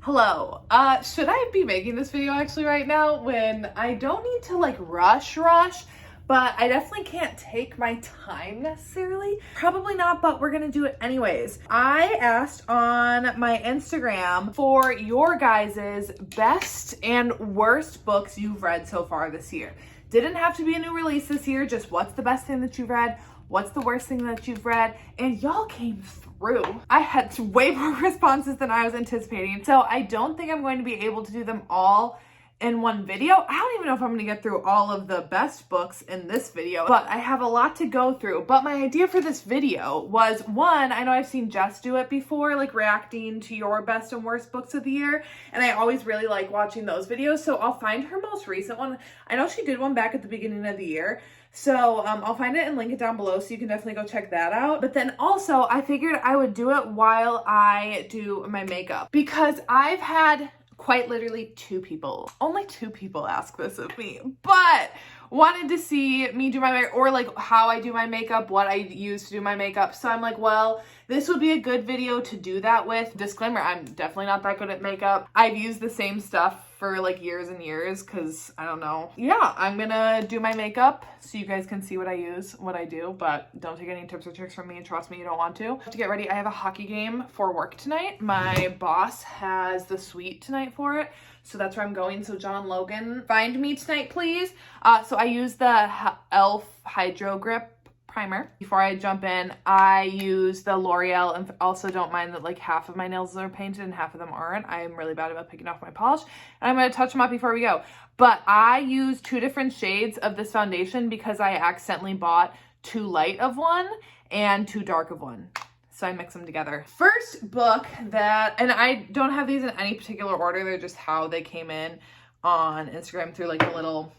Hello. Should I be making this video actually right now when I don't need to like rush, but I definitely can't take my time necessarily? Probably not, but we're gonna do it anyways. I asked on my Instagram for your guys's best and worst books you've read so far this year. Didn't have to be a new release this year, just what's the best thing that you've read, what's the worst thing that you've read, and y'all came through. I had way more responses than I was anticipating, so I don't think I'm going to be able to do them all in one video. I don't even know if I'm going to get through all of the best books in this video, but I have a lot to go through. But my idea for this video was, one, I know I've seen Jess do it before, like reacting to your best and worst books of the year, and I always really like watching those videos, so I'll find her most recent one. I know she did one back at the beginning of the year, so I'll find it and link it down below so you can definitely go check that out. But then also I figured I would do it while I do my makeup, because I've had quite literally only two people ask this of me, but wanted to see me do my makeup, or like how I do my makeup, what I use to do my makeup. So I'm like, well, this would be a good video to do that with. Disclaimer, I'm definitely not that good at makeup. I've used the same stuff for like years and years because I don't know. Yeah, I'm gonna do my makeup so you guys can see what I use, what I do, but don't take any tips or tricks from me. Trust me, you don't want to. To get ready, I have a hockey game for work tonight. My boss has the suite tonight for it, so that's where I'm going. So John and Logan, find me tonight, please. So I use the e.l.f. Hydro Grip primer. Before I jump in, I use the L'Oreal, and also don't mind that like half of my nails are painted and half of them aren't. I am really bad about picking off my polish, and I'm going to touch them up before we go. But I use two different shades of this foundation because I accidentally bought too light of one and too dark of one. So I mix them together. First book that, and I don't have these in any particular order, they're just how they came in on Instagram through like a little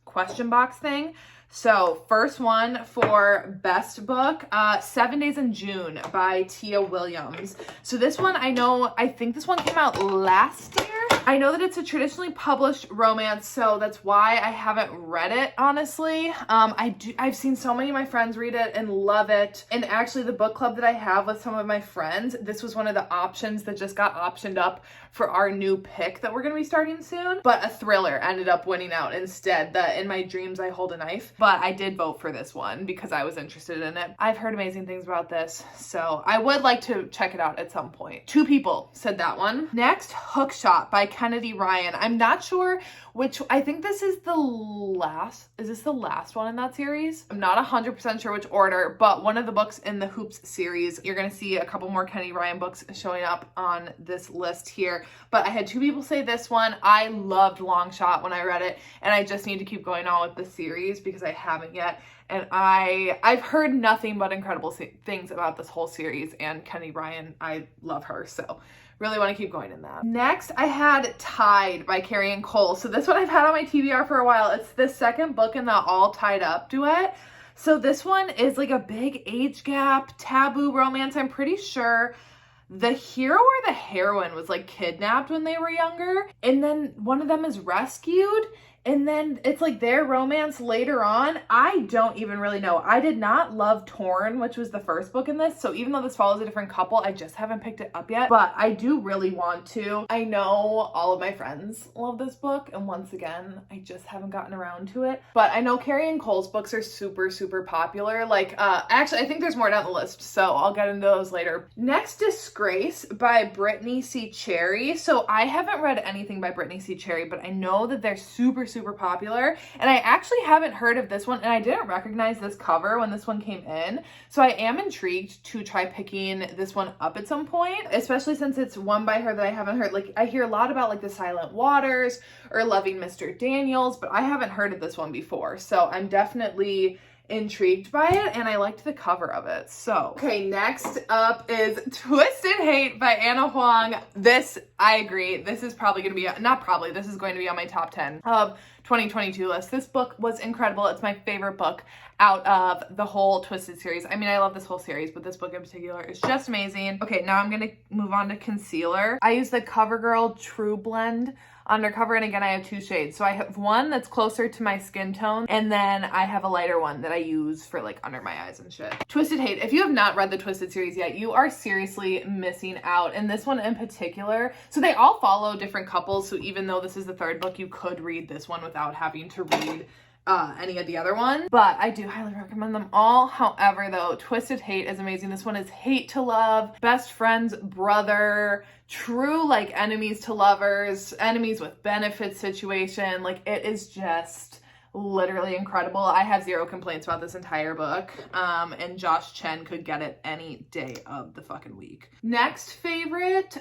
question box thing. So first one for best book, 7 Days in June by Tia Williams. So this one, I think this one came out last year. I know that it's a traditionally published romance, so that's why I haven't read it, honestly. I've seen so many of my friends read it and love it. And actually the book club that I have with some of my friends, this was one of the options that just got optioned up for our new pick that we're going to be starting soon. But a thriller ended up winning out instead. In My Dreams I Hold a Knife. But I did vote for this one because I was interested in it. I've heard amazing things about this, so I would like to check it out at some point. 2 people said that one. Next, Hookshot by Kennedy Ryan. I'm not sure which, I think this is the last, is this the last one in that series? I'm not 100% sure which order, but one of the books in the Hoops series. You're gonna see a couple more Kennedy Ryan books showing up on this list here. But I had 2 people say this one. I loved Long Shot when I read it, and I just need to keep going on with the series because I haven't yet. And I've heard nothing but incredible things about this whole series, and Kennedy Ryan, I love her, so really want to keep going in that. Next, I had Tied by Carrie and Cole. So this one I've had on my TBR for a while. It's the second book in the All Tied Up duet. So this one is like a big age gap, taboo romance. I'm pretty sure the hero or the heroine was like kidnapped when they were younger, and then one of them is rescued, and then it's like their romance later on. I don't even really know. I did not love Torn, which was the first book in this, so even though this follows a different couple, I just haven't picked it up yet, but I do really want to. I know all of my friends love this book, and once again, I just haven't gotten around to it. But I know Carrie and Cole's books are super, super popular. Like, actually, I think there's more down the list, so I'll get into those later. Next, Disgrace by Brittany C. Cherry. So I haven't read anything by Brittany C. Cherry, but I know that they're super, super popular, and I actually haven't heard of this one, and I didn't recognize this cover when this one came in, so I am intrigued to try picking this one up at some point, especially since it's one by her that I haven't heard. Like, I hear a lot about like The Silent Waters or Loving Mr. Daniels, but I haven't heard of this one before, so I'm definitely intrigued by it, and I liked the cover of it. So, okay, next up is Twisted Hate by Anna Huang. This, I agree, this is probably going to be, not probably, this is going to be on my top 10 of 2022 list. This book was incredible. It's my favorite book out of the whole Twisted series. I mean, I love this whole series, but this book in particular is just amazing. Okay, now I'm gonna move on to concealer. I use the CoverGirl True Blend Undercover, and again, I have 2 shades. So I have one that's closer to my skin tone, and then I have a lighter one that I use for like under my eyes and shit. Twisted Hate. If you have not read the Twisted series yet, you are seriously missing out. And this one in particular, so they all follow different couples. So even though this is the 3rd book, you could read this one without having to read any of the other ones, but I do highly recommend them all. However, though, Twisted Hate is amazing. This one is hate to love, best friend's brother, true like enemies to lovers, enemies with benefits situation. Like, it is just literally incredible. I have 0 complaints about this entire book, and Josh Chen could get it any day of the fucking week. Next favorite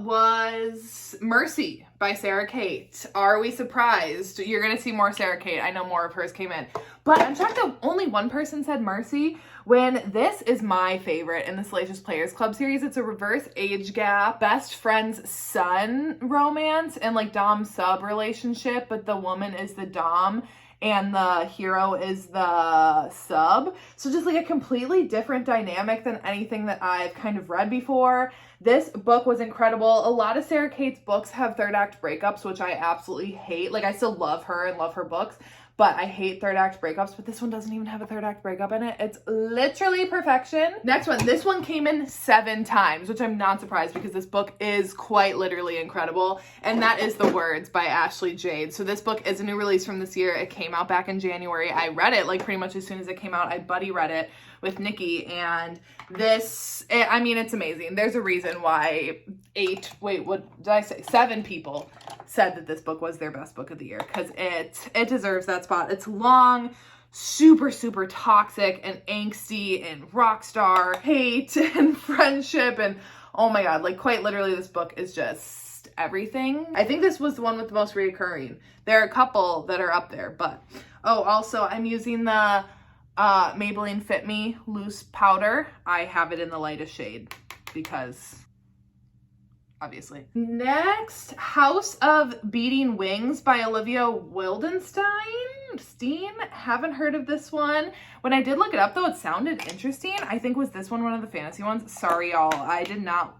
was Mercy by Sarah Kate. Are we surprised? You're gonna see more Sarah Kate. I know more of hers came in, but I'm shocked that only one person said Mercy when this is my favorite in the Salacious Players Club series. It's a reverse age gap, best friend's son romance, and like dom sub relationship, but the woman is the dom and the hero is the sub. So just like a completely different dynamic than anything that I've kind of read before. This book was incredible. A lot of Sarah Kate's books have 3rd act breakups, which I absolutely hate. Like, I still love her and love her books, but I hate 3rd act breakups, but this one doesn't even have a 3rd act breakup in it. It's literally perfection. Next one, this one came in 7 times, which I'm not surprised because this book is quite literally incredible, and that is The Words by Ashley Jade. So this book is a new release from this year. It came out back in January. I read it like pretty much as soon as it came out. I buddy read it with Nikki, and I mean, it's amazing. There's a reason why 7 people said that this book was their best book of the year, because it deserves that spot. It's long, super, super toxic and angsty and rock star hate and friendship, and oh my god, like quite literally this book is just everything. I think this was the one with the most reoccurring. There are a couple that are up there, but also I'm using the Maybelline Fit Me loose powder. I have it in the lightest shade because obviously. Next, House of Beating Wings by Olivia Wildenstein. Haven't heard of this one. When I did look it up though, it sounded interesting. I think was this one of the fantasy ones. Sorry y'all, I did not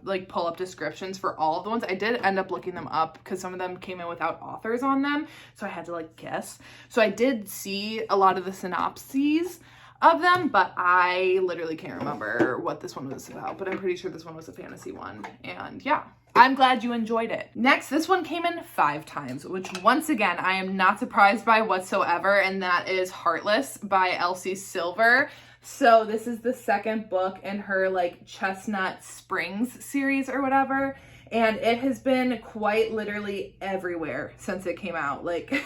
like pull up descriptions for all of the ones. I did end up looking them up because some of them came in without authors on them, so I had to like guess. So I did see a lot of the synopses of them, but I literally can't remember what this one was about, but I'm pretty sure this one was a fantasy one, and yeah. I'm glad you enjoyed it. Next, this one came in 5 times, which once again, I am not surprised by whatsoever, and that is Heartless by Elsie Silver. So this is the 2nd book in her like Chestnut Springs series or whatever, and it has been quite literally everywhere since it came out, like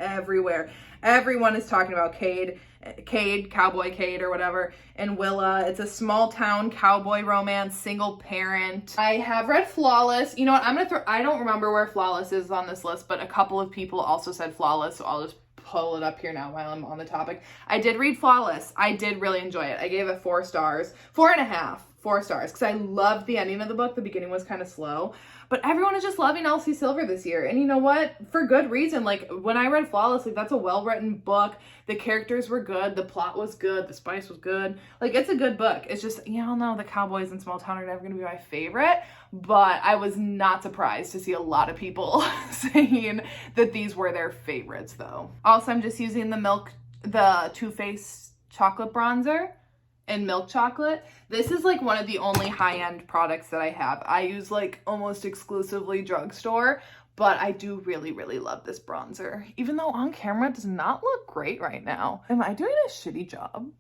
everywhere. Everyone is talking about Cade, Cowboy Cade or whatever, and Willa. It's a small town cowboy romance, single parent. I have read Flawless. You know what? I don't remember where Flawless is on this list, but a couple of people also said Flawless, so I'll just pull it up here now while I'm on the topic. I did read Flawless. I did really enjoy it. I gave it 4 stars, 4.5. 4 stars, because I loved the ending of the book. The beginning was kind of slow, but everyone is just loving Elsie Silver this year, and you know what? For good reason. Like, when I read Flawless, like, that's a well-written book. The characters were good, the plot was good, the spice was good. Like, it's a good book. It's just, you all know the cowboys in small town are never going to be my favorite, but I was not surprised to see a lot of people saying that these were their favorites, though. Also, I'm just using the Too Faced chocolate bronzer and milk chocolate. This is like one of the only high-end products that I have. I use like almost exclusively drugstore, but I do really, really love this bronzer. Even though on camera it does not look great right now. Am I doing a shitty job?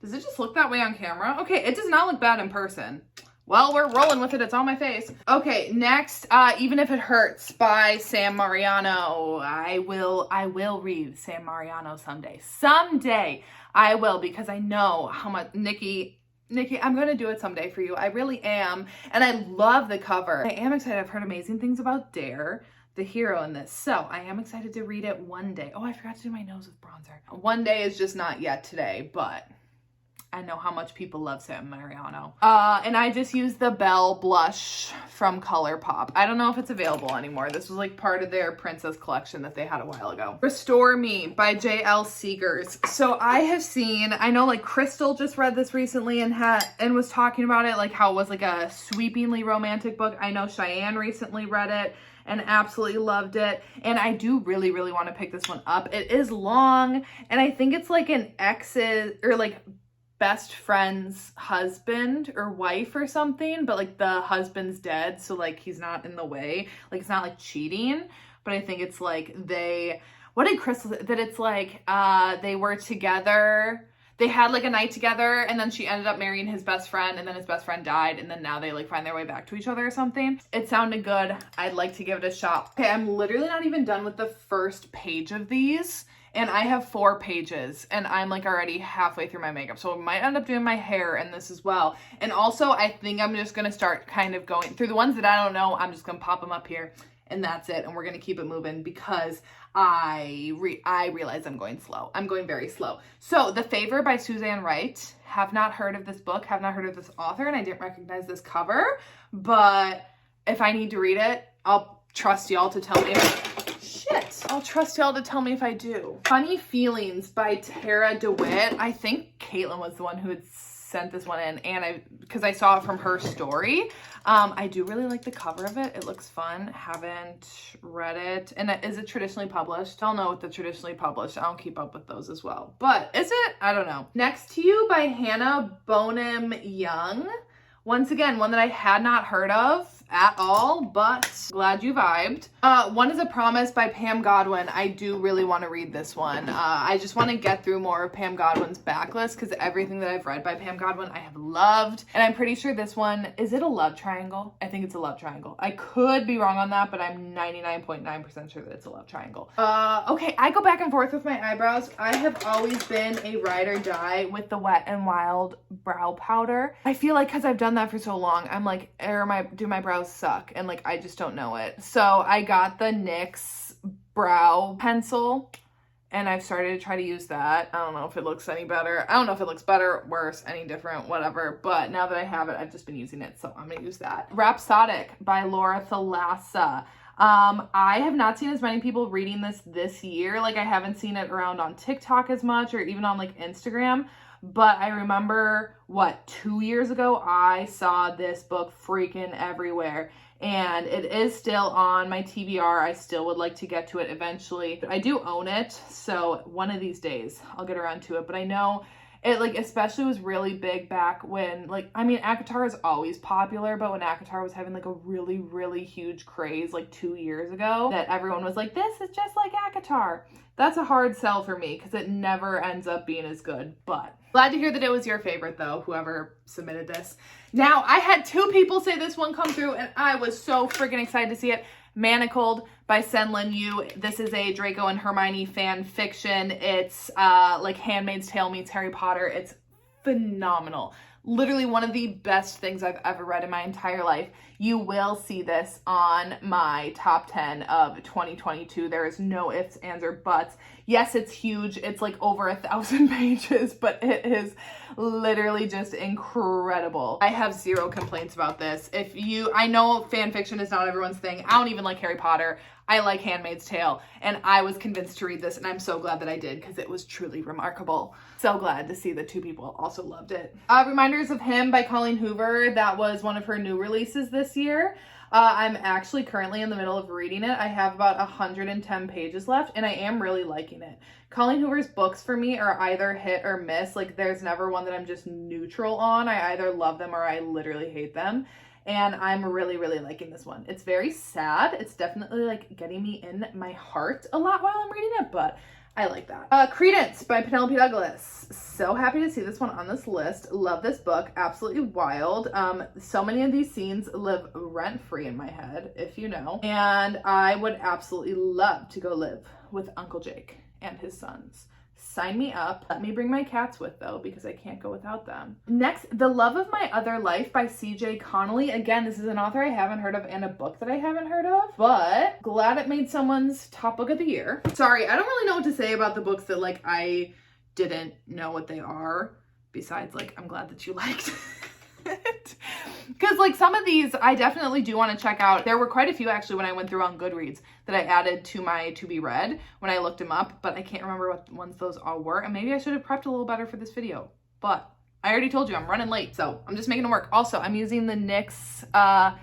Does it just look that way on camera? Okay, it does not look bad in person. Well, we're rolling with it. It's on my face. Okay, next, Even If It Hurts by Sam Mariano. I will read Sam Mariano someday. Someday I will, because I know how much Nikki, I'm going to do it someday for you. I really am. And I love the cover. I am excited. I've heard amazing things about Dare, the hero in this. So I am excited to read it one day. Oh, I forgot to do my nose with bronzer. One day is just not yet today, but I know how much people love Sam Mariano. And I just used the Belle blush from ColourPop. I don't know if it's available anymore. This was like part of their princess collection that they had a while ago. Restore Me by J.L. Seegers. So I have seen, I know like Crystal just read this recently and was talking about it, like how it was like a sweepingly romantic book. I know Cheyenne recently read it and absolutely loved it. And I do really, really want to pick this one up. It is long, and I think it's like an ex's or like best friend's husband or wife or something, but like the husband's dead, so like he's not in the way. Like it's not like cheating, but I think it's like what did Crystal say? That it's like they were together. They had like a night together, and then she ended up marrying his best friend, and then his best friend died, and then now they like find their way back to each other or something. It sounded good. I'd like to give it a shot. Okay, I'm literally not even done with the first page of these, and I have 4 pages, and I'm like already halfway through my makeup, so I might end up doing my hair in this as well. And also, I think I'm just gonna start kind of going through the ones that I don't know. I'm just gonna pop them up here, and that's it, and we're gonna keep it moving because I realize I'm going slow. I'm going very slow. So, The Favor by Suzanne Wright. Have not heard of this book, have not heard of this author, and I didn't recognize this cover, but if I need to read it, I'll trust y'all to tell me I'll trust y'all to tell me if I do. Funny Feelings by Tara DeWitt. I think Caitlin was the one who had sent this one in, and because I saw it from her story. I do really like the cover of it. It looks fun. Haven't read it. And is it traditionally published? I don't know with the traditionally published. I don't keep up with those as well. But is it? I don't know. Next to You by Hannah Bonham Young. Once again, one that I had not heard of at all, but glad you vibed. One is A Promise by Pam Godwin. I do really want to read this one. I just want to get through more of Pam Godwin's backlist because everything that I've read by Pam Godwin I have loved. And I'm pretty sure this one, is it a love triangle? I think it's a love triangle. I could be wrong on that, but I'm 99.9% sure that it's a love triangle. Okay, I go back and forth with my eyebrows. I have always been a ride or die with the Wet n Wild brow powder. I feel like because I've done that for so long, I'm like, do my brows suck? And like, I just don't know it. So I got the NYX brow pencil, and I've started to try to use that. I don't know if it looks any better. I don't know if it looks better, worse, any different, whatever. But now that I have it, I've just been using it, so I'm gonna use that. Rhapsodic by Laura Thalassa. I have not seen as many people reading this year. Like, I haven't seen it around on TikTok as much, or even on like Instagram. But I remember, 2 years ago, I saw this book freaking everywhere. And it is still on my TBR. I still would like to get to it eventually. But I do own it, so one of these days I'll get around to it. But I know it, like, especially was really big back when, like, I mean, ACOTAR is always popular, but when ACOTAR was having, like, a really, really huge craze, like, 2 years ago, that everyone was like, this is just like ACOTAR. That's a hard sell for me, because it never ends up being as good, but glad to hear that it was your favorite, though, whoever submitted this. Now, I had 2 people say this one come through, and I was so freaking excited to see it. Manacled by Senlin Yu. This is a Draco and Hermione fan fiction. It's like Handmaid's Tale meets Harry Potter. It's phenomenal. Literally one of the best things I've ever read in my entire life. You will see this on my top 10 of 2022. There is no ifs, ands, or buts. Yes, it's huge. It's like over 1,000 pages, but it is literally just incredible. I have 0 complaints about this. I know fan fiction is not everyone's thing. I don't even like Harry Potter. I like Handmaid's Tale, and I was convinced to read this, and I'm so glad that I did because it was truly remarkable. So glad to see that 2 people also loved it. Reminders of Him by Colleen Hoover. That was one of her new releases this year. I'm actually currently in the middle of reading it. I have about 110 pages left, and I am really liking it. Colleen Hoover's books for me are either hit or miss. Like, there's never one that I'm just neutral on. I either love them or I literally hate them. And I'm really, really liking this one. It's very sad. It's definitely like getting me in my heart a lot while I'm reading it, but I like that. Credence by Penelope Douglas. So happy to see this one on this list. Love this book. Absolutely wild. So many of these scenes live rent-free in my head, if you know. And I would absolutely love to go live with Uncle Jake and his sons. Sign me up. Let me bring my cats with, though, because I can't go without them. Next, The Love of My Other Life by C.J. Connolly. Again, this is an author I haven't heard of and a book that I haven't heard of, but glad it made someone's top book of the year. Sorry, I don't really know what to say about the books that, like, I didn't know what they are. Besides, like, I'm glad that you liked it. Because, like, some of these I definitely do want to check out. There were quite a few, actually, when I went through on Goodreads that I added to my to be read when I looked them up, but I can't remember what ones those all were, and maybe I should have prepped a little better for this video. But I already told you I'm running late, so I'm just making it work. Also, I'm using the NYX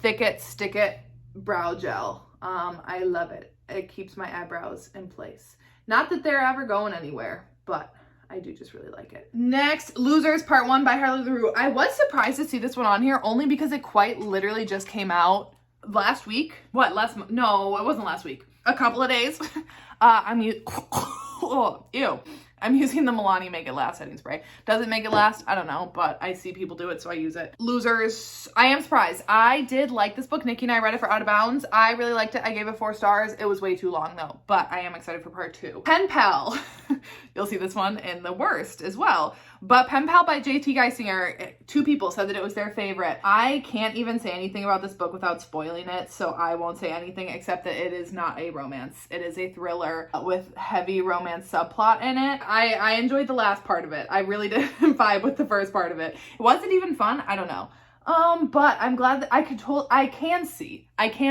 Thick It Stick It Brow Gel. I love it. It keeps my eyebrows in place. Not that they're ever going anywhere, but I do just really like it. Next, Losers Part 1 by Harley LaRue. I was surprised to see this one on here only because it quite literally just came out last week. What, last month? No, it wasn't last week. A couple of days. I'm using the Milani Make It Last setting spray. Does it make it last? I don't know, but I see people do it, so I use it. Losers. I am surprised. I did like this book. Nikki and I read it for Out of Bounds. I really liked it. I gave it 4 stars. It was way too long, though, but I am excited for part 2. Pen Pal. You'll see this one in the worst as well. But Pen Pal by J.T. Geisinger, 2 people said that it was their favorite. I can't even say anything about this book without spoiling it, so I won't say anything except that it is not a romance. It is a thriller with heavy romance subplot in it. I enjoyed the last part of it. I really didn't vibe with the first part of it. Was it even fun? I don't know. But I'm glad that I can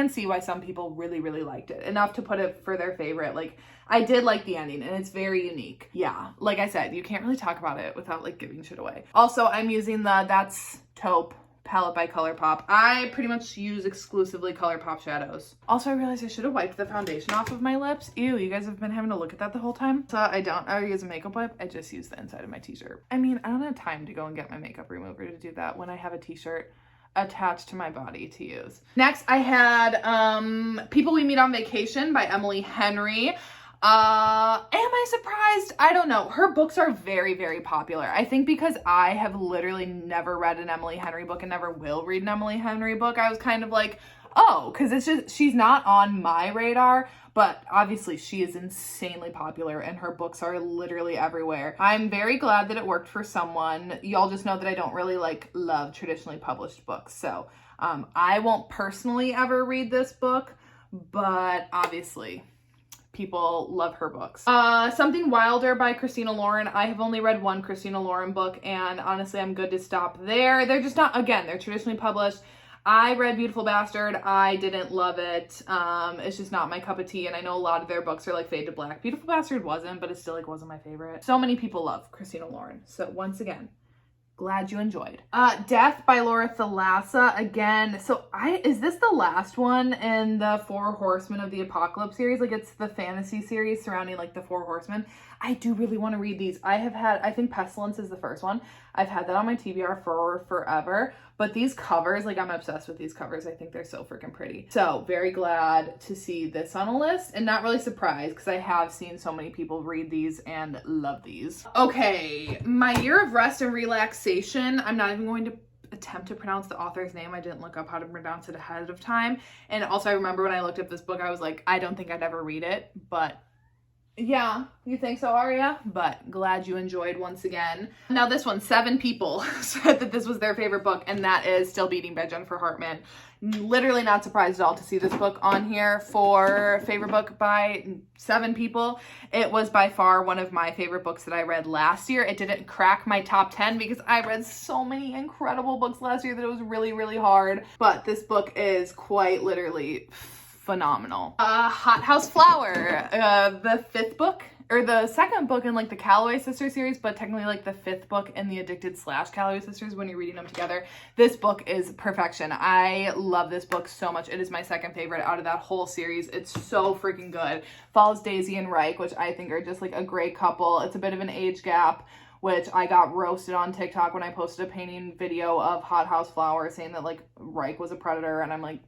see why some people really, really liked it enough to put it for their favorite. Like, I did like the ending and it's very unique. Yeah, like I said, you can't really talk about it without like giving shit away. Also, I'm using the That's Taupe palette by ColourPop. I pretty much use exclusively ColourPop shadows. Also, I realized I should have wiped the foundation off of my lips. Ew, you guys have been having to look at that the whole time. So I don't ever use a makeup wipe. I just use the inside of my t-shirt. I mean, I don't have time to go and get my makeup remover to do that when I have a t-shirt attached to my body to use. Next, I had People We Meet on Vacation by Emily Henry. Am I surprised? I don't know. Her books are very, very popular. I think because I have literally never read an Emily Henry book and never will read an Emily Henry book, I was kind of like, oh, because it's just, she's not on my radar, but obviously she is insanely popular and her books are literally everywhere. I'm very glad that it worked for someone. Y'all just know that I don't really like love traditionally published books. So I won't personally ever read this book, but obviously people love her books. Something Wilder by Christina Lauren. I have only read one Christina Lauren book and honestly I'm good to stop there. They're just not, again, they're traditionally published. I read Beautiful Bastard. I didn't love it. It's just not my cup of tea and I know a lot of their books are like fade to black. Beautiful Bastard wasn't, but it still like wasn't my favorite. So many people love Christina Lauren. So once again, glad you enjoyed. Death by Laura Thalassa. Again, so is this the last one in the 4 Horsemen of the Apocalypse series? Like it's the fantasy series surrounding like the 4 Horsemen. I do really want to read these. I think Pestilence is the first one. I've had that on my TBR for forever, but these covers, like I'm obsessed with these covers. I think they're so freaking pretty. So very glad to see this on a list and not really surprised because I have seen so many people read these and love these. Okay, My Year of Rest and Relaxation. I'm not even going to attempt to pronounce the author's name. I didn't look up how to pronounce it ahead of time. And also I remember when I looked up this book, I was like, I don't think I'd ever read it, but yeah, you think so, Arya? But glad you enjoyed once again. Now this one, 7 people said that this was their favorite book, and that is Still Beating by Jennifer Hartman. Literally not surprised at all to see this book on here for favorite book by 7 people. It was by far one of my favorite books that I read last year. It didn't crack my top 10 because I read so many incredible books last year that it was really, really hard. But this book is quite literally phenomenal. Hot House Flower, the 5th book, or the 2nd book in like the Calloway Sisters series, but technically like the 5th book in the Addicted / Calloway Sisters when you're reading them together. This book is perfection. I love this book so much. It is my 2nd favorite out of that whole series. It's so freaking good. Follows Daisy and Reich, which I think are just like a great couple. It's a bit of an age gap, which I got roasted on TikTok when I posted a painting video of Hot House Flower saying that like Reich was a predator, and I'm like,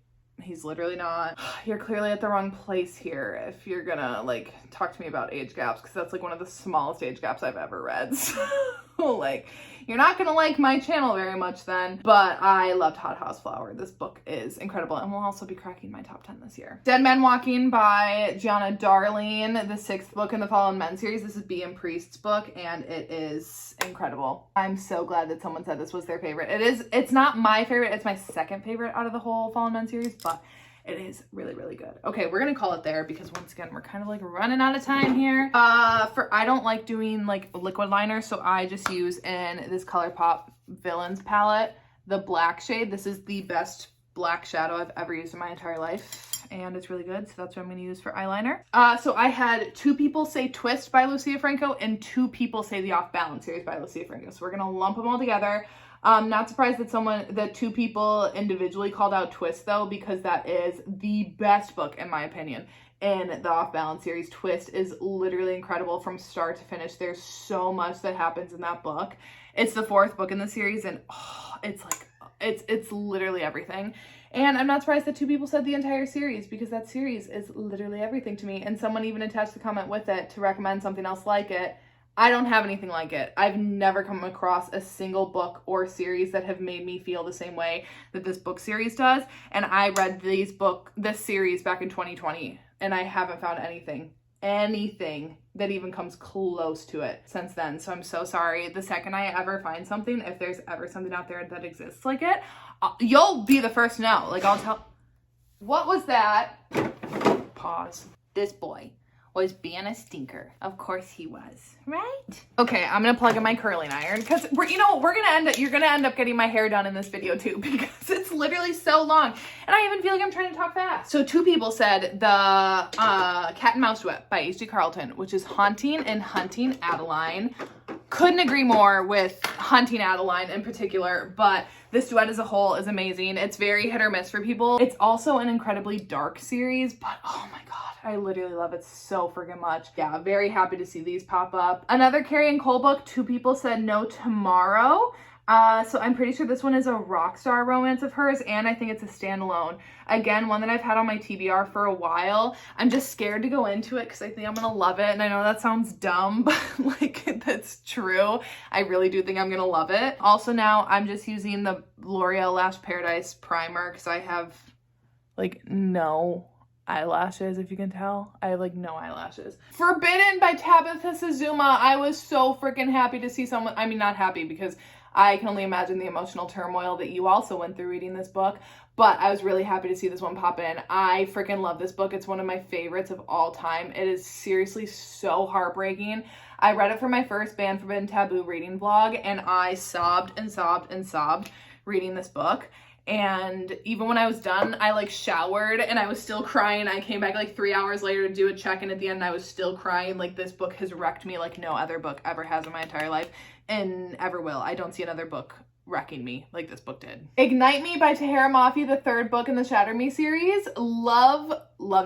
he's literally not. You're clearly at the wrong place here if you're gonna like talk to me about age gaps, because that's like one of the smallest age gaps I've ever read. So like, you're not gonna like my channel very much then. But I loved Hot House Flower. This book is incredible and will also be cracking my top 10 this year. Dead Men Walking by Gianna Darling, the 6th book in the Fallen Men series. This is B. and Priest's book and it is incredible. I'm so glad that someone said this was their favorite. It's not my favorite, it's my 2nd favorite out of the whole Fallen Men series, but It is really, really good. Okay, we're gonna call it there because once again, we're kind of like running out of time here. I don't like doing like liquid liner, so I just use in this ColourPop Villains palette, the black shade. This is the best black shadow I've ever used in my entire life, and it's really good, so that's what I'm gonna use for eyeliner. So I had 2 people say Twist by Lucia Franco and 2 people say the Off Balance series by Lucia Franco, so we're gonna lump them all together. Not surprised that 2 people individually called out Twist though, because that is the best book in my opinion in the Off Balance series. Twist is literally incredible from start to finish. There's so much that happens in that book. It's the 4th book in the series, and it's like, it's literally everything. And I'm not surprised that 2 people said the entire series, because that series is literally everything to me. And someone even attached the comment with it to recommend something else like it. I don't have anything like it. I've never come across a single book or series that have made me feel the same way that this book series does. And I read this series back in 2020, and I haven't found anything that even comes close to it since then. So I'm so sorry. The second I ever find something, if there's ever something out there that exists like it, you'll be the first to know. Like, I'll tell. What was that? Pause. This boy was being a stinker. Of course he was, right? Okay, I'm gonna plug in my curling iron because you're gonna end up getting my hair done in this video too, because it's literally so long and I even feel like I'm trying to talk fast. So 2 people said the Cat and Mouse Duet by H.D. Carlton, which is Haunting and Hunting Adeline. Couldn't agree more with Hunting Adeline in particular, but this duet as a whole is amazing. It's very hit or miss for people. It's also an incredibly dark series, but oh my god, I literally love it so freaking much. Yeah, very happy to see these pop up. Another Carrie and Cole book, 2 people said No Tomorrow. So I'm pretty sure this one is a rock star romance of hers, and I think it's a standalone. Again, one that I've had on my TBR for a while. I'm just scared to go into it because I think I'm gonna love it, and I know that sounds dumb, but like, that's true. I really do think I'm gonna love it. Also now, I'm just using the L'Oreal Lash Paradise primer because I have like no eyelashes, if you can tell. I have like no eyelashes. Forbidden by Tabitha Suzuma. I was so freaking happy to see someone, I mean, not happy because I can only imagine the emotional turmoil that you also went through reading this book, but I was really happy to see this one pop in. I freaking love this book. It's one of my favorites of all time. It is seriously so heartbreaking. I read it for my first Banned Forbidden Taboo reading vlog, and I sobbed and sobbed and sobbed reading this book. And even when I was done, I like showered and I was still crying. I came back like 3 hours later to do a check-in at the end and I was still crying. Like, this book has wrecked me like no other book ever has in my entire life and ever will. I don't see another book wrecking me like this book did. Ignite Me by Tahira Mafi, the 3rd book in the Shatter Me series. Love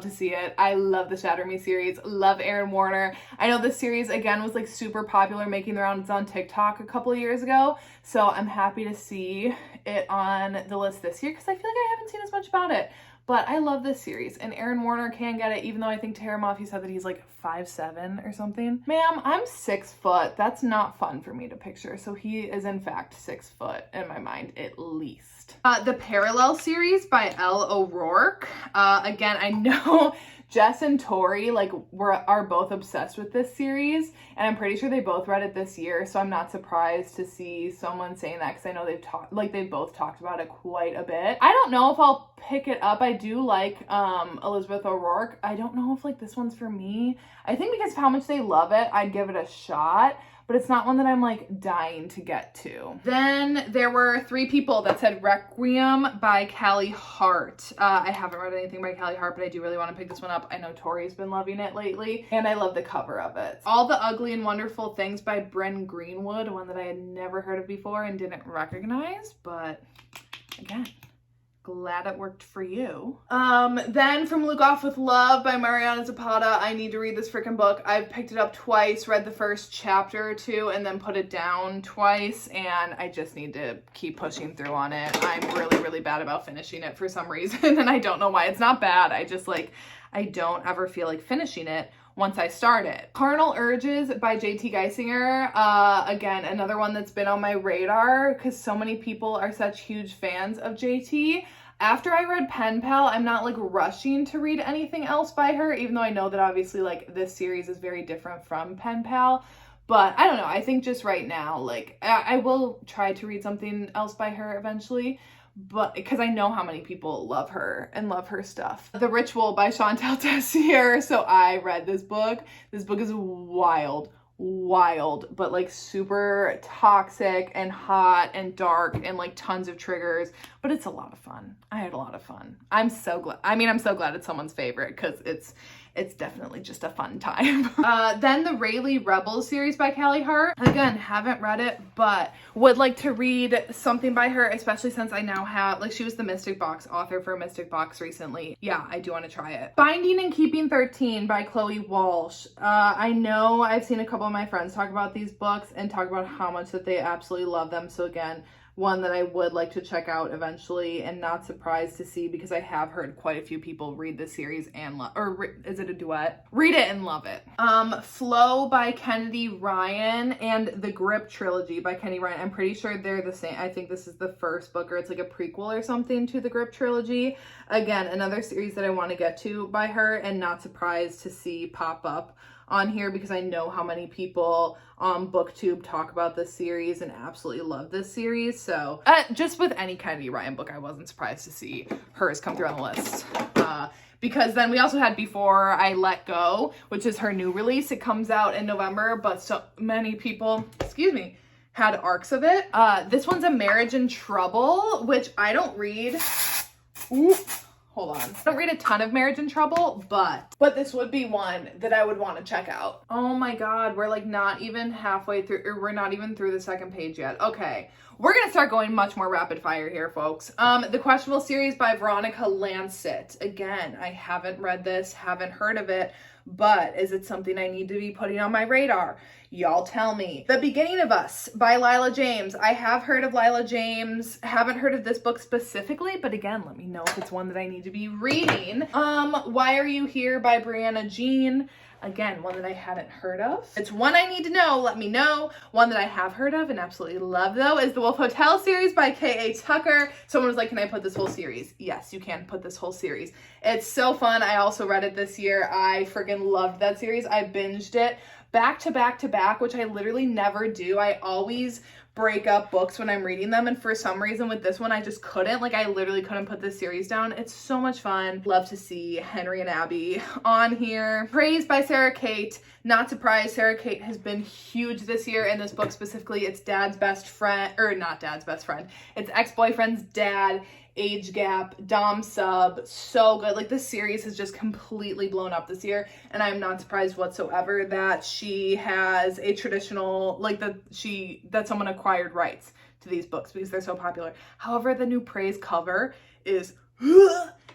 to see it. I love the Shatter Me series. Love Erin Warner. I know this series again was like super popular, making the rounds on TikTok a couple of years ago. So I'm happy to see it on the list this year because I feel like I haven't seen as much about it. But I love this series, and Erin Warner can get it, even though I think Tahira Mafi said that he's like 5'7" or something. Ma'am, I'm 6 foot. That's not fun for me to picture. So he is in fact 6 foot in my mind, at least. The Parallel series by Elle O'Rourke. Again, I know Jess and Tori like are both obsessed with this series, and I'm pretty sure they both read it this year, so I'm not surprised to see someone saying that because I know they've both talked about it quite a bit. I don't know if I'll pick it up. I do like Elizabeth O'Rourke. I don't know if like this one's for me. I think because of how much they love it, I'd give it a shot, but it's not one that I'm like dying to get to. Then there were 3 people that said Requiem by Callie Hart. I haven't read anything by Callie Hart, but I do really want to pick this one up. I know Tori's been loving it lately, and I love the cover of it. All the Ugly and Wonderful Things by Bryn Greenwood, one that I had never heard of before and didn't recognize, but again, glad it worked for you. Then from Luke Off with Love by Mariana Zapata. I need to read this freaking book. I've picked it up twice, read the first chapter or 2, and then put it down twice, and I just need to keep pushing through on it. I'm really, really bad about finishing it for some reason, and I don't know why. It's not bad. I just like, I don't ever feel like finishing it once I start it. Carnal Urges by JT Geisinger. Again, another one that's been on my radar because so many people are such huge fans of JT. After I read Pen Pal, I'm not like rushing to read anything else by her, even though I know that obviously like this series is very different from Pen Pal. But I don't know, I think just right now, like I will try to read something else by her eventually. but because I know how many people love her and love her stuff. The Ritual by Chantal Tessier. So I read this book. This book is wild, but like super toxic and hot and dark and like tons of triggers, but it's a lot of fun. I had a lot of fun. I'm so glad it's someone's favorite because it's definitely just a fun time. Then the Rayleigh Rebels series by Callie Hart. Again, haven't read it, but would like to read something by her, especially since I now have, like, she was the Mystic Box author for Mystic Box recently. Yeah, I do want to try it. Finding and Keeping 13 by Chloe Walsh. I know I've seen a couple of my friends talk about these books and talk about how much that they absolutely love them. So again, one that I would like to check out eventually, and not surprised to see because I have heard quite a few people read this series and is it a duet? Read it and love it. Flow by Kennedy Ryan and the Grip trilogy by Kennedy Ryan. I'm pretty sure they're the same. I think this is the first book, or it's like a prequel or something to the Grip trilogy. Again, another series that I want to get to by her, and not surprised to see pop up on here because I know how many people on BookTube talk about this series and absolutely love this series. So just with any Kennedy Ryan book, I wasn't surprised to see hers come through on the list. Because then we also had Before I Let Go, which is her new release. It comes out in November, but so many people, had arcs of it. This one's A Marriage in Trouble, which I don't read. Hold on. I don't read a ton of Marriage in Trouble, but this would be one that I would want to check out. Oh my God, we're like not even halfway through, or we're not even through the second page yet. Okay, we're gonna start going much more rapid fire here, folks. The Questionable series by Veronica Lancet. Again, I haven't read this, haven't heard of it, but is it something I need to be putting on my radar? Y'all tell me. The Beginning of Us by Lila James. I have heard of Lila James, haven't heard of this book specifically, but again, let me know if it's one that I need to be reading. Why Are You Here by Brianna Jean. Again, one that I hadn't heard of. It's one I need to know, let me know. One that I have heard of and absolutely love, though, is the Wolf Hotel series by K.A. Tucker. Someone was like, can I put this whole series? Yes, you can put this whole series. It's so fun. I also read it this year. I freaking loved that series. I binged it back to back to back, which I literally never do. I always break up books when I'm reading them, and for some reason with this one I just couldn't. Like, I literally couldn't put this series down. It's so much fun. Love to see Henry and Abby on here. Praise by Sarah Kate. Not surprised, Sarah Kate has been huge this year. In this book specifically, it's dad's best friend, or not dad's best friend, it's ex-boyfriend's dad, age gap, dom sub. So good. Like, this series has just completely blown up this year, and I'm not surprised whatsoever that she has a traditional, like, that someone acquired rights to these books because they're so popular. However, the new Praise cover is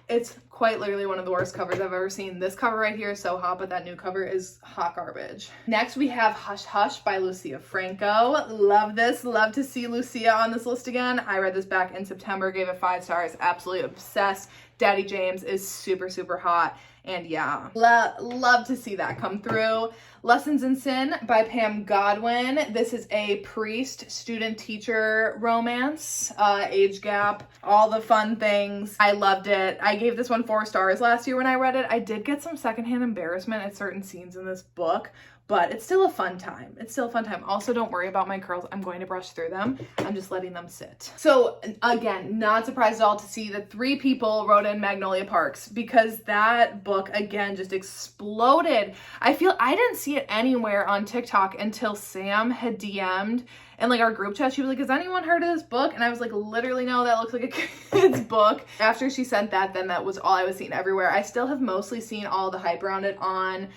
it's quite literally one of the worst covers I've ever seen. This cover right here is so hot, but that new cover is hot garbage. Next, we have Hush Hush by Lucia Franco. Love this. Love to see Lucia on this list again. I read this back in September, gave it 5 stars. Absolutely obsessed. Daddy James is super, super hot. And yeah, love to see that come through. Lessons in Sin by Pam Godwin. This is a priest, student, teacher romance, age gap, all the fun things. I loved it. I gave this one 4 stars last year when I read it. I did get some secondhand embarrassment at certain scenes in this book, but it's still a fun time. It's still a fun time. Also, don't worry about my curls. I'm going to brush through them. I'm just letting them sit. So again, not surprised at all to see that 3 people wrote in Magnolia Parks, because that book, again, just exploded. I feel I didn't see it anywhere on TikTok until Sam had DM'd and like our group chat. She was like, has anyone heard of this book? And I was like, literally no, that looks like a kid's book. After she sent that, then that was all I was seeing everywhere. I still have mostly seen all the hype around it on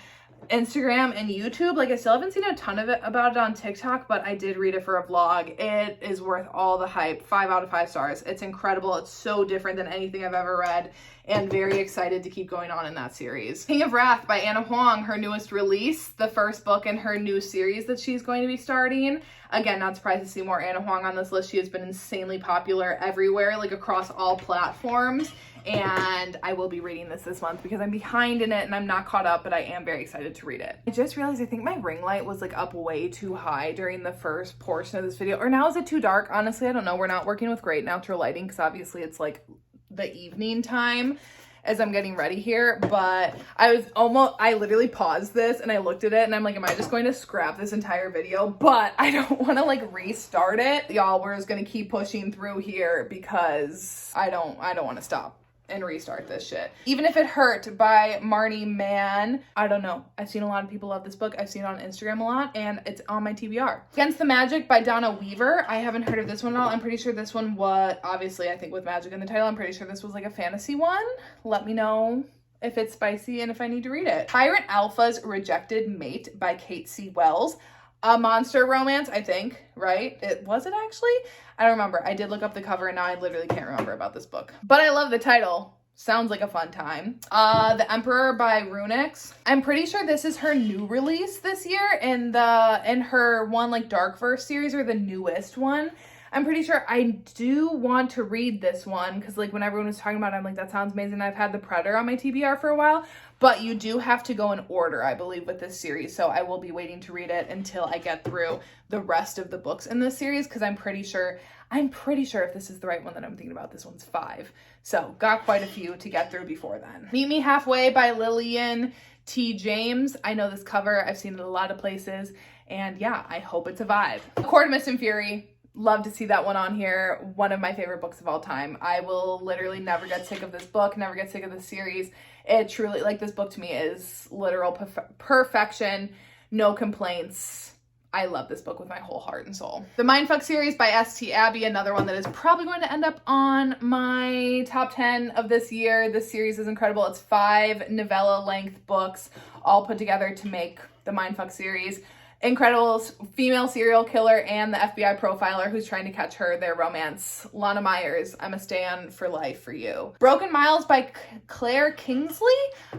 Instagram and YouTube. Like, I still haven't seen a ton of it about it on TikTok, but I did read it for a vlog. It is worth all the hype. 5 out of 5 stars. It's incredible. It's so different than anything I've ever read, and very excited to keep going on in that series. King of Wrath by Anna Huang, her newest release, the first book in her new series that she's going to be starting. Again, not surprised to see more Anna Huang on this list. She has been insanely popular everywhere, like across all platforms. And I will be reading this month because I'm behind in it and I'm not caught up, but I am very excited to read it. I just realized I think my ring light was like up way too high during the first portion of this video. Or now is it too dark? Honestly, I don't know. We're not working with great natural lighting because obviously it's like the evening time. as I'm getting ready here, but I literally paused this and I looked at it and I'm like, am I just going to scrap this entire video? But I don't want to like restart it. Y'all, we're just going to keep pushing through here because I don't want to stop and restart this shit. Even If It Hurt by Marnie Mann. I don't know. I've seen a lot of people love this book. I've seen it on Instagram a lot and it's on my TBR. Against the Magic by Donna Weaver. I haven't heard of this one at all. I'm pretty sure this one was, obviously I think with magic in the title, I'm pretty sure this was like a fantasy one. Let me know if it's spicy and if I need to read it. Tyrant Alpha's Rejected Mate by Kate C. Wells. A monster romance, I think, right? Was it actually? I don't remember. I did look up the cover and now I literally can't remember about this book. But I love the title. Sounds like a fun time. The Emperor by Runix. I'm pretty sure this is her new release this year in her one like Dark Verse series, or the newest one. I'm pretty sure I do want to read this one because like when everyone was talking about it, I'm like, that sounds amazing. I've had The Predator on my TBR for a while, but you do have to go in order, I believe, with this series. So I will be waiting to read it until I get through the rest of the books in this series because I'm pretty sure if this is the right one that I'm thinking about, this one's 5. So got quite a few to get through before then. Meet Me Halfway by Lillian T. James. I know this cover. I've seen it a lot of places. And yeah, I hope it's a vibe. A Court of Mist and Fury. Love to see that one on here. One of my favorite books of all time. I will literally never get sick of this book, never get sick of this series. It truly, like, this book to me is literal perfection, no complaints. I love this book with my whole heart and soul. The Mindfuck series by S.T. Abbey, another one that is probably going to end up on my top 10 of this year. This series is incredible. It's 5 novella-length books all put together to make the Mindfuck series. Incredible female serial killer and the FBI profiler who's trying to catch her, their romance. Lana Myers, I'm a stan for life for you. Broken Miles by Claire Kingsley.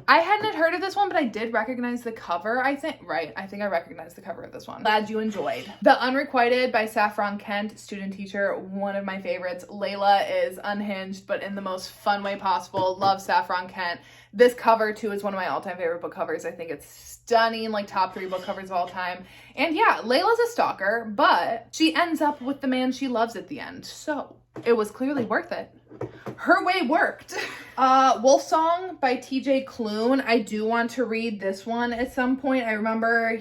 I hadn't heard of this one, but I did recognize the cover, I think. Right, I think I recognized the cover of this one. Glad you enjoyed. The Unrequited by Saffron Kent, student teacher, one of my favorites. Layla is unhinged, but in the most fun way possible. Love Saffron Kent. This cover, too, is one of my all-time favorite book covers. I think it's stunning, like top 3 book covers of all time. And yeah, Layla's a stalker, but she ends up with the man she loves at the end. So it was clearly worth it. Her way worked. Wolf Song by TJ Klune. I do want to read this one at some point. I remember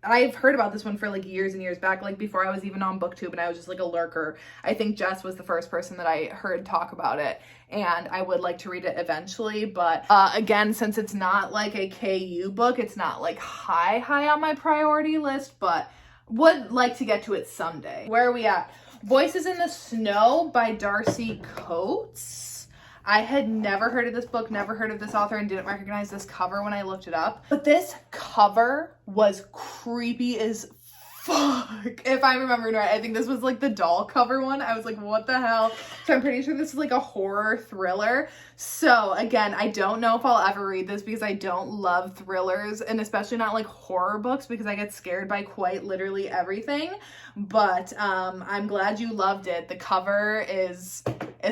I've heard about this one for like years and years back, like before I was even on BookTube and I was just like a lurker. I think Jess was the first person that I heard talk about it and I would like to read it eventually. But again, since it's not like a KU book, it's not like high on my priority list, but would like to get to it someday. Where are we at? Voices in the Snow by Darcy Coates. I had never heard of this book, never heard of this author, and didn't recognize this cover when I looked it up. But this cover was creepy as fuck. If I'm remembering right, I think this was like the doll cover one. I was like, what the hell? So I'm pretty sure this is like a horror thriller. So again, I don't know if I'll ever read this because I don't love thrillers, and especially not like horror books because I get scared by quite literally everything. But I'm glad you loved it. The cover it's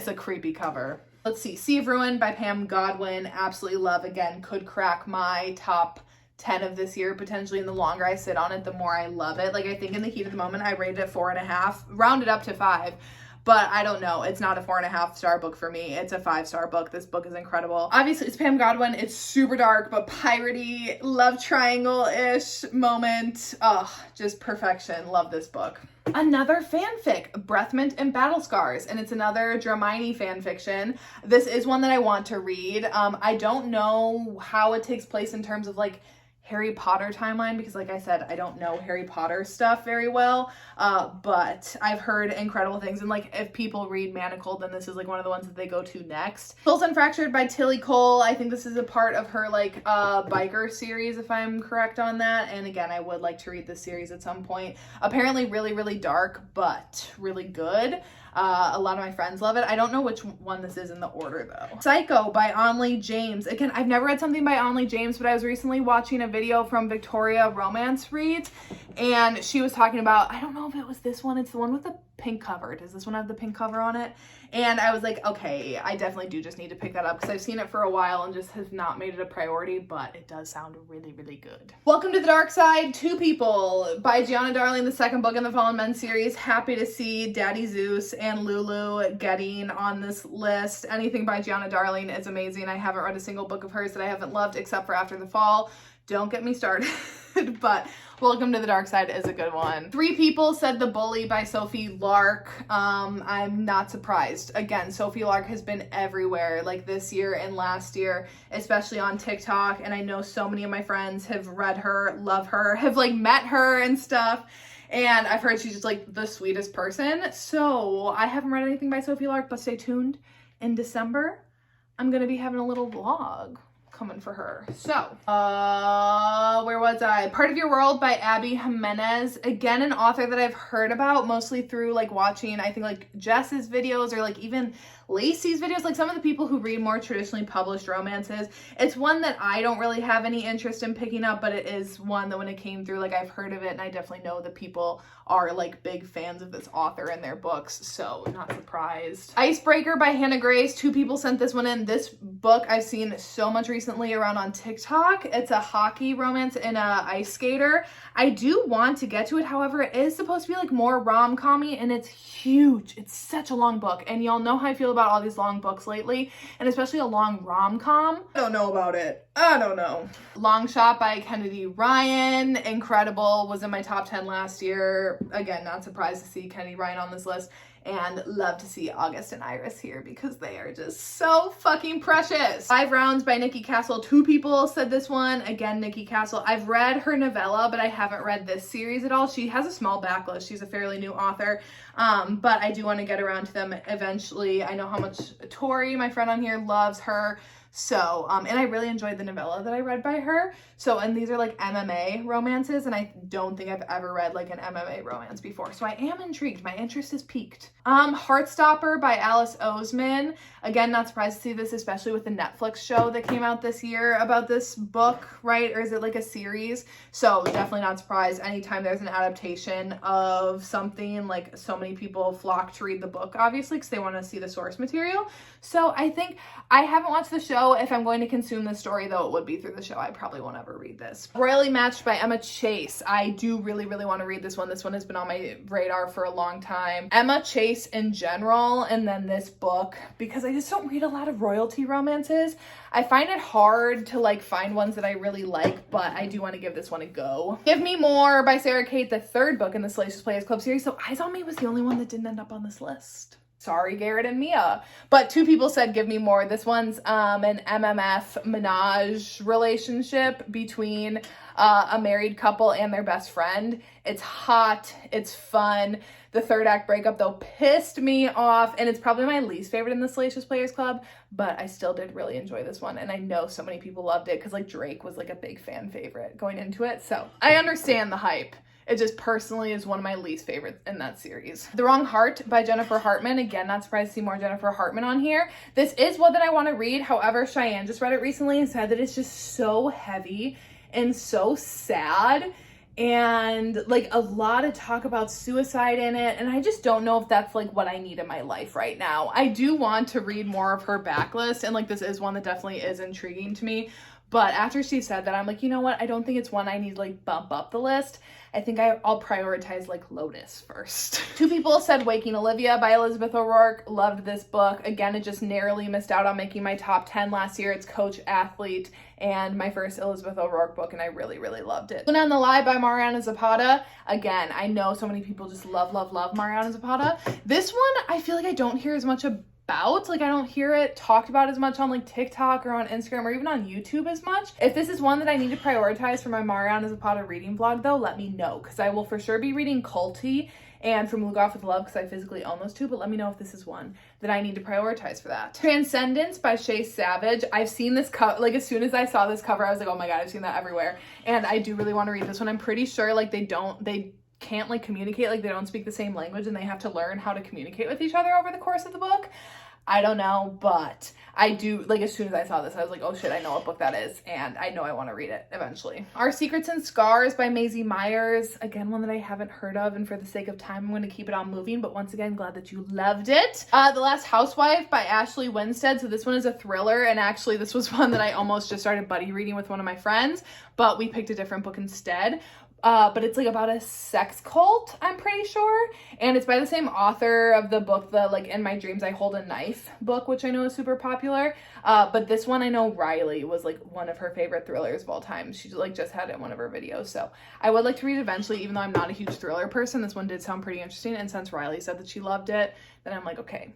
a creepy cover. Let's see, Sea of Ruin by Pam Godwin. Absolutely love. Again, could crack my top 10 of this year potentially, and the longer I sit on it, the more I love it. Like, I think in the heat of the moment I rated it 4.5, rounded up to 5, but I don't know, it's not a 4.5 star book for me. It's a 5-star book. This book is incredible. Obviously it's Pam Godwin. It's super dark but piratey, love triangle-ish moment. Just perfection. Love this book. Another fanfic, Breathmint and Battle Scars, and it's another Dramini fanfiction. This is one that I want to read. I don't know how it takes place in terms of like Harry Potter timeline because, like I said, I don't know Harry Potter stuff very well, but I've heard incredible things, and like if people read Manacled, then this is like one of the ones that they go to next. Souls Unfractured by Tilly Cole. I think this is a part of her like biker series, if I'm correct on that, and again, I would like to read this series at some point. Apparently really dark, but really good. A lot of my friends love it. I don't know which one this is in the order though. Psycho by Onley James. Again, I've never read something by Onley James, but I was recently watching a video from Victoria Romance Reads, and she was talking about, I don't know if it was this one, it's the one with the pink cover. Does this one have the pink cover on it? And I was like, okay, I definitely do just need to pick that up because I've seen it for a while and just have not made it a priority, but it does sound really, really good. Welcome to the Dark Side, Two People by Gianna Darling, the second book in the Fallen Men series. Happy to see Daddy Zeus and Lulu getting on this list. Anything by Gianna Darling is amazing. I haven't read a single book of hers that I haven't loved except for After the Fall. Don't get me started, but Welcome to the Dark Side is a good one. Three People said The Bully by Sophie Lark. I'm not surprised. Again, Sophie Lark has been everywhere, like this year and last year, especially on TikTok. And I know so many of my friends have read her, love her, have like met her and stuff. And I've heard she's just like the sweetest person. So I haven't read anything by Sophie Lark, but stay tuned. In December, I'm gonna be having a little vlog coming for her. So, where was I? Part of Your World by Abby Jimenez. Again, an author that I've heard about mostly through like watching, I think like Jess's videos or like even Lacey's videos, like some of the people who read more traditionally published romances. It's one that I don't really have any interest in picking up, but it is one that when it came through, like I've heard of it and I definitely know that people are like big fans of this author and their books, so not surprised. Icebreaker by Hannah Grace. Two people sent this one in. This book I've seen so much recently around on TikTok. It's a hockey romance and a ice skater. I do want to get to it, however, it is supposed to be like more rom-com-y and it's huge. It's such a long book and y'all know how I feel about all these long books lately, and especially a long rom-com. I don't know about it. I don't know. Long Shot by Kennedy Ryan. Incredible. Was in my top 10 last year. Again, not surprised to see Kennedy Ryan on this list. And love to see August and Iris here because they are just so fucking precious. 5 Rounds by Nikki Castle. Two people said this one. Again, Nikki Castle. I've read her novella, but I haven't read this series at all. She has a small backlist. She's a fairly new author, but I do want to get around to them eventually. I know how much Tori, my friend on here, loves her. So, and I really enjoyed the novella that I read by her. So, and these are like MMA romances, and I don't think I've ever read like an MMA romance before. So I am intrigued. My interest is piqued. Heartstopper by Alice Oseman. Again, not surprised to see this, especially with the Netflix show that came out this year about this book, right? Or is it like a series? So definitely not surprised. Anytime there's an adaptation of something, like so many people flock to read the book, obviously, because they want to see the source material. So I think I haven't watched the show. If I'm going to consume the story, though, it would be through the show. I probably won't ever read this. Royally Matched by Emma Chase. I do really, really want to read this one. This one has been on my radar for a long time. Emma Chase in general, and then this book, because I just don't read a lot of royalty romances. I find it hard to like find ones that I really like, but I do want to give this one a go. Give Me More by Sarah Kate, the third book in the Salacious Players Club series. So Eyes on Me was the only one that didn't end up on this list. Sorry, Garrett and Mia. But two people said Give Me More. This one's an MMF menage relationship between a married couple and their best friend. It's hot. It's fun. The third act breakup, though, pissed me off, and it's probably my least favorite in the Salacious Players Club, but I still did really enjoy this one, and I know so many people loved it because like Drake was like a big fan favorite going into it, so I understand the hype. It just personally is one of my least favorites in that series. The Wrong Heart by Jennifer Hartman. Again, not surprised to see more Jennifer Hartman on here. This is one that I want to read. However, Cheyenne just read it recently and said that it's just so heavy and so sad. And like a lot of talk about suicide in it. And I just don't know if that's like what I need in my life right now. I do want to read more of her backlist. And like this is one that definitely is intriguing to me. But after she said that, I'm like, you know what? I don't think it's one I need to like bump up the list. I think I'll prioritize like Lotus first. Two people said Waking Olivia by Elizabeth O'Rourke. Loved this book. Again, it just narrowly missed out on making my top 10 last year. It's Coach Athlete and my first Elizabeth O'Rourke book, and I really, really loved it. Luna and the Lie by Mariana Zapata. Again, I know so many people just love, love, love Mariana Zapata. This one, I feel like I don't hear as much about. Like I don't hear it talked about as much on like TikTok or on Instagram or even on YouTube as much. If this is one that I need to prioritize for my Mariana Zapata reading vlog, though, let me know, because I will for sure be reading Culty and From Luke Off with Love because I physically own those two, but let me know if this is one that I need to prioritize for that. Transcendence by Shay Savage. I've seen this cover, like as soon as I saw this cover, I was like, oh my God, I've seen that everywhere. And I do really want to read this one. I'm pretty sure like they can't like communicate, like they don't speak the same language and they have to learn how to communicate with each other over the course of the book. I don't know, but I do, like, as soon as I saw this, I was like, oh shit, I know what book that is, and I know I want to read it eventually. Our Secrets and Scars by Maisie Myers. Again, one that I haven't heard of, and for the sake of time, I'm going to keep it on moving, but once again, glad that you loved it. The Last Housewife by Ashley Winstead. So this one is a thriller, and actually this was one that I almost just started buddy reading with one of my friends, but we picked a different book instead. But it's like about a sex cult, I'm pretty sure. And it's by the same author of the book, the like In My Dreams I Hold a Knife book, which I know is super popular. But this one I know Riley was like one of her favorite thrillers of all time. She like just had it in one of her videos. So I would like to read it eventually, even though I'm not a huge thriller person. This one did sound pretty interesting. And since Riley said that she loved it, then I'm like, okay,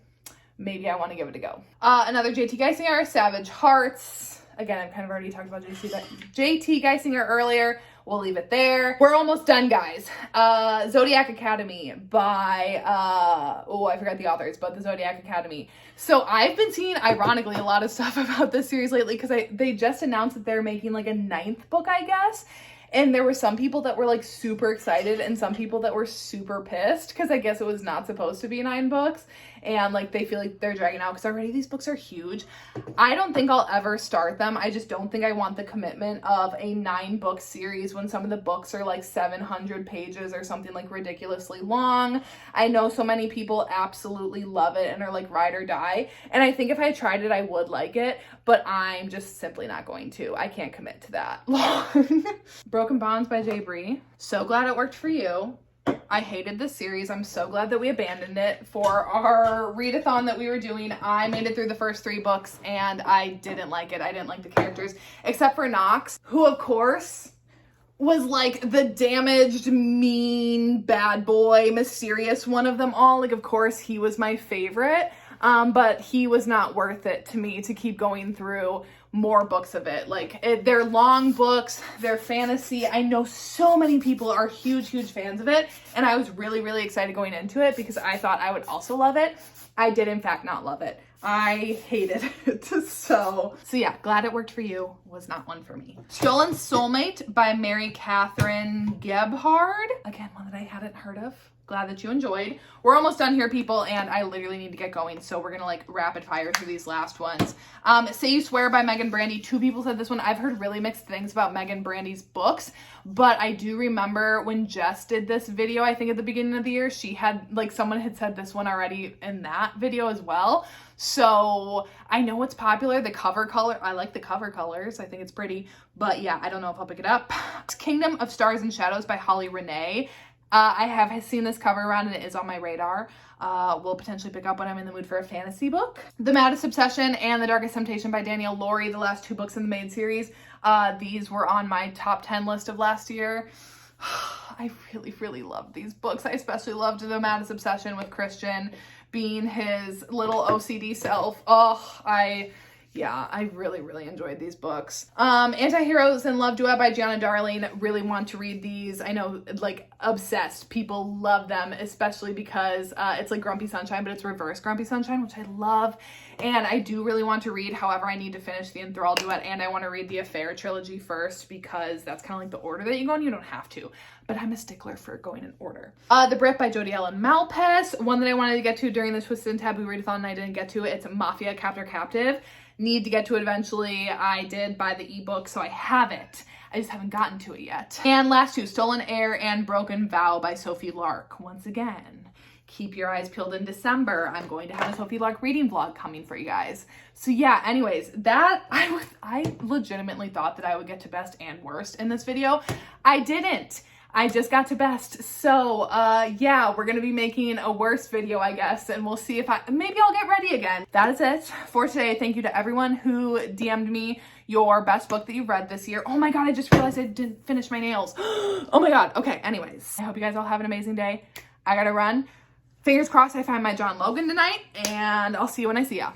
maybe I want to give it a go. Another JT Geisinger, Savage Hearts. Again, I've kind of already talked about JT Geisinger earlier. We'll leave it there. We're almost done, guys. ZODIAC Academy by, I forgot the authors, but the ZODIAC Academy. So I've been seeing, ironically, a lot of stuff about this series lately because they just announced that they're making like a 9th book, I guess. And there were some people that were like super excited and some people that were super pissed because I guess it was not supposed to be 9 books. And like they feel like they're dragging out because already these books are huge. I don't think I'll ever start them. I just don't think I want the commitment of a 9-book series when some of the books are like 700 pages or something like ridiculously long. I know so many people absolutely love it and are like ride or die. And I think if I tried it, I would like it, but I'm just simply not going to. I can't commit to that long. Broken Bonds by Jay Bree. So glad it worked for you. I hated this series. I'm so glad that we abandoned it for our readathon that we were doing. I made it through the first 3 books and I didn't like it. I didn't like the characters, except for Knox, who of course was like the damaged, mean, bad boy, mysterious one of them all. Like, of course, he was my favorite. But he was not worth it to me to keep going through more books of it. Like, they're long books, they're fantasy. I know so many people are huge, huge fans of it, and I was really, really excited going into it because I thought I would also love it. I did, in fact, not love it. I hated it. So yeah, glad it worked for you. Was not one for me. Stolen Soulmate by Mary Catherine Gebhard. Again, one that I hadn't heard of. Glad that you enjoyed. We're almost done here, people, and I literally need to get going, so we're gonna like rapid fire through these last ones. Say You Swear by Megan Brandy. 2 people said this one. I've heard really mixed things about Megan Brandy's books, but I do remember when Jess did this video, I think at the beginning of the year, she had, like, someone had said this one already in that video as well. So I know it's popular. The cover color, I like the cover colors. I think it's pretty, but yeah, I don't know if I'll pick it up. Kingdom of Stars and Shadows by Holly Renee. I have seen this cover around and it is on my radar. We'll potentially pick up when I'm in the mood for a fantasy book. The Maddest Obsession and The Darkest Temptation by Danielle Laurie, the last 2 books in the main series. These were on my top 10 list of last year. I really, really loved these books. I especially loved The Maddest Obsession with Christian being his little OCD self. I really, really enjoyed these books. Anti-Heroes and Love Duet by Gianna Darling. Really want to read these. I know, like, obsessed people love them, especially because it's like Grumpy Sunshine, but it's reverse Grumpy Sunshine, which I love. And I do really want to read. However, I need to finish the Enthrall Duet, and I want to read the Affair trilogy first because that's kind of like the order that you go in. You don't have to, but I'm a stickler for going in order. The Brit by Jodi Ellen Malpass. One that I wanted to get to during the Twisted and Taboo readathon and I didn't get to it. It's Mafia Captor Captive. Need to get to it eventually. I did buy the ebook, so I have it. I just haven't gotten to it yet. And last 2, Stolen Heir and Broken Vow by Sophie Lark. Once again, keep your eyes peeled in December. I'm going to have a Sophie Lark reading vlog coming for you guys. So yeah, anyways, that I legitimately thought that I would get to best and worst in this video. I didn't. I just got to best. So yeah, we're gonna be making a worst video, I guess, and we'll see if maybe I'll get ready again. That is it for today. Thank you to everyone who DM'd me your best book that you've read this year. Oh my God, I just realized I didn't finish my nails. Oh my God. Okay, anyways, I hope you guys all have an amazing day. I gotta run. Fingers crossed I find my John Logan tonight, and I'll see you when I see ya.